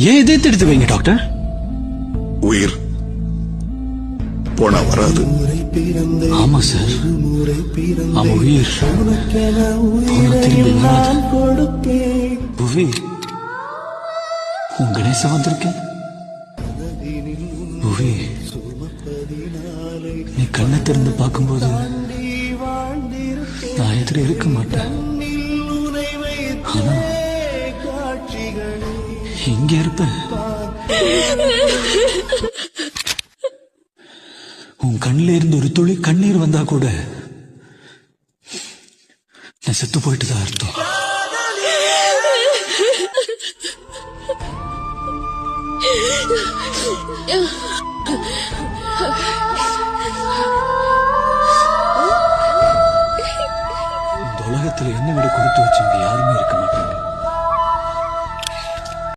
ஏன் இதயத்தை எடுத்து வைங்க டாக்டர். உயிர் போனா வராது. ஆமா சார், ஆமா உயிர் போனா திரும்பி வராது. புவி, உன் கணேசன் வந்திருக்கேன். புவி, நீ கண்ணை திறந்து பார்க்கும்போது நான் எதிர இருக்க மாட்டேன். ஆனா இங்க இருப்பேன். உன் கண்ணில இருந்து ஒரு துளி கண்ணீர் வந்தா கூட நான் செத்து போயிட்டு தான் அர்த்தம். இந்த உலகத்துல என்ன விட கொடுத்து வச்சவங்க யாருமே இருக்க மாட்டாங்க.